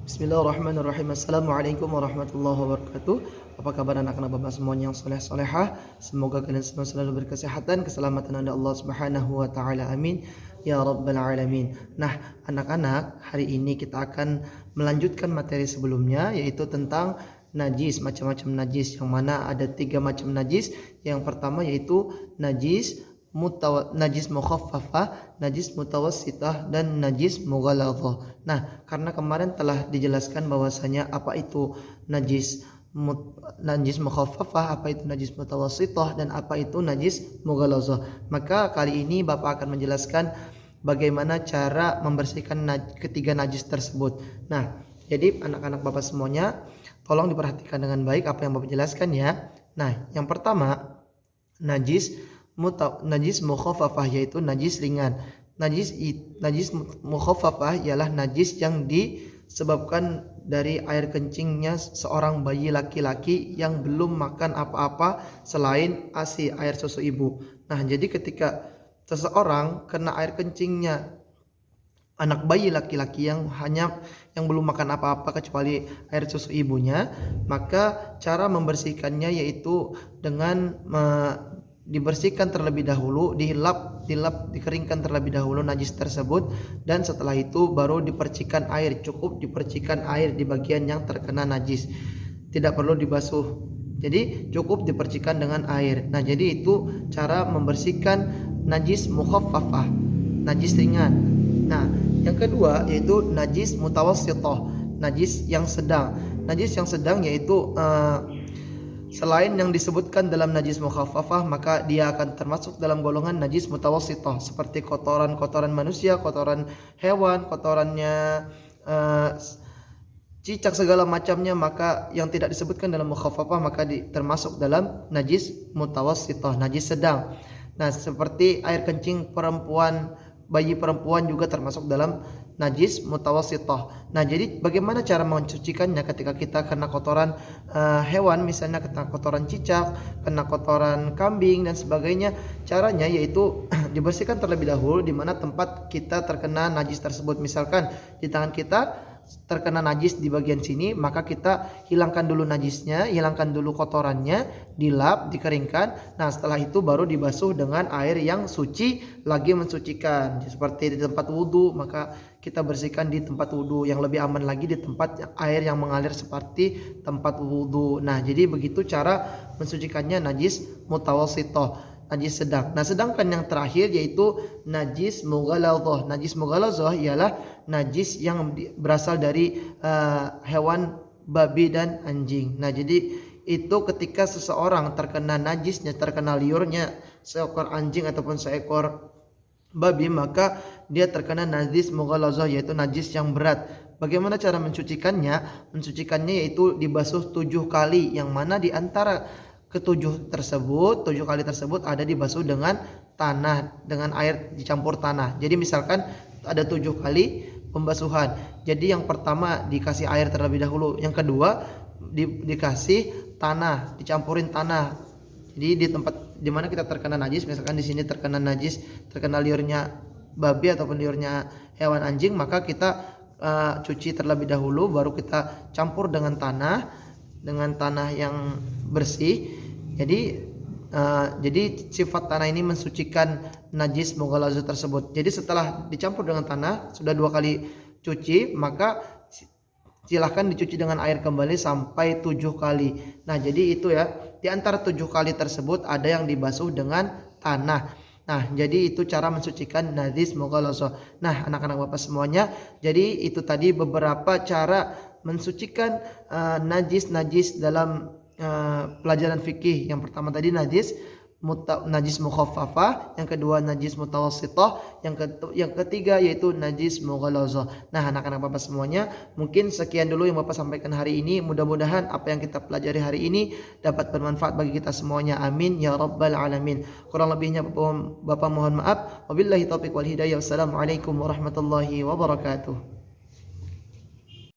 Bismillahirrahmanirrahim. Assalamualaikum warahmatullahi wabarakatuh. Apa kabar anak-anak Bapak semuanya yang soleh-solehah? Semoga kalian semua selalu berkesehatan, keselamatan dari Allah Subhanahu wa taala. Amin ya rabbal alamin. Nah, anak-anak, hari ini kita akan melanjutkan materi sebelumnya, yaitu tentang najis, macam-macam najis, yang mana ada 3 macam najis. Yang pertama yaitu najis mukhaffafah, najis mutawassitah, dan najis mughalladhah. Nah, karena kemarin telah dijelaskan bahwasanya apa itu najis mukhaffafah, apa itu najis mutawassitah, dan apa itu najis mughalladhah, maka kali ini Bapak akan menjelaskan bagaimana cara membersihkan ketiga najis tersebut. Nah, jadi anak-anak Bapak semuanya, tolong diperhatikan dengan baik apa yang Bapak jelaskan ya. Nah, yang pertama, najis mukhaffafah, yaitu najis ringan. Najis mukhaffafah ialah najis yang disebabkan dari air kencingnya seorang bayi laki-laki yang belum makan apa-apa selain ASI, air susu ibu. Nah, jadi ketika seseorang kena air kencingnya anak bayi laki-laki yang belum makan apa-apa kecuali air susu ibunya, maka cara membersihkannya yaitu dengan dibersihkan terlebih dahulu, dikeringkan terlebih dahulu najis tersebut, dan setelah itu baru dipercikan air. Cukup dipercikan air di bagian yang terkena najis, tidak perlu dibasuh, jadi cukup dipercikan dengan air. Nah, jadi itu cara membersihkan najis mukhaffafah, najis ringan. Nah, yang kedua yaitu najis mutawassithah, najis yang sedang. Najis yang sedang yaitu selain yang disebutkan dalam najis mukhaffafah, maka dia akan termasuk dalam golongan najis mutawassithah, seperti kotoran-kotoran manusia, kotoran hewan, kotorannya cicak segala macamnya, maka yang tidak disebutkan dalam mukhaffafah maka termasuk dalam najis mutawassithah, najis sedang. Nah, seperti air kencing bayi perempuan juga termasuk dalam najis mutawassithah. Nah, jadi bagaimana cara mencucikannya ketika kita kena kotoran hewan, misalnya kena kotoran cicak, kena kotoran kambing dan sebagainya? Caranya yaitu dibersihkan terlebih dahulu di mana tempat kita terkena najis tersebut. Misalkan di tangan kita terkena najis di bagian sini, maka kita hilangkan dulu najisnya, hilangkan dulu kotorannya, dilap, dikeringkan. Nah, setelah itu baru dibasuh dengan air yang suci lagi mensucikan. Seperti di tempat wudhu, maka kita bersihkan di tempat wudhu. Yang lebih aman lagi di tempat air yang mengalir seperti tempat wudhu. Nah, jadi begitu cara mensucikannya najis mutawassithah, najis sedang. Nah, sedangkan yang terakhir yaitu najis mughalladhah. Najis mughalladhah ialah najis yang berasal dari hewan babi dan anjing. Nah, jadi itu ketika seseorang terkena najisnya, terkena liurnya seekor anjing ataupun seekor babi, maka dia terkena najis mughalladhah, yaitu najis yang berat. Bagaimana cara mencucikannya? Mencucikannya yaitu dibasuh 7 kali, yang mana di antara ketujuh kali tersebut ada dibasuh dengan tanah, dengan air dicampur tanah. Jadi misalkan ada 7 kali pembasuhan. Jadi yang pertama dikasih air terlebih dahulu, yang kedua dikasih tanah, dicampurin tanah. Jadi di tempat dimana kita terkena najis, misalkan di sini terkena najis, terkena liurnya babi ataupun liurnya hewan anjing, maka kita cuci terlebih dahulu, baru kita campur dengan tanah yang bersih. Jadi sifat tanah ini mensucikan najis mughalladhah tersebut. Jadi setelah dicampur dengan tanah, sudah 2 kali cuci, maka silahkan dicuci dengan air kembali sampai 7 kali. Nah, jadi itu ya, di antara 7 kali tersebut ada yang dibasuh dengan tanah. Nah, jadi itu cara mensucikan najis mughalladhah. Nah, anak-anak Bapak semuanya, jadi itu tadi beberapa cara mensucikan najis dalam pelajaran fikih. Yang pertama tadi najis mukhaffafah, yang kedua najis mutawassithah, yang ketiga yaitu najis mughalladhah. Nah, anak-anak Bapak semuanya, mungkin sekian dulu yang Bapak sampaikan hari ini. Mudah-mudahan apa yang kita pelajari hari ini dapat bermanfaat bagi kita semuanya. Amin ya rabbal alamin. Kurang lebihnya Bapak mohon maaf. Wabillahi taufiq wal hidayah. Wassalamualaikum warahmatullahi wabarakatuh.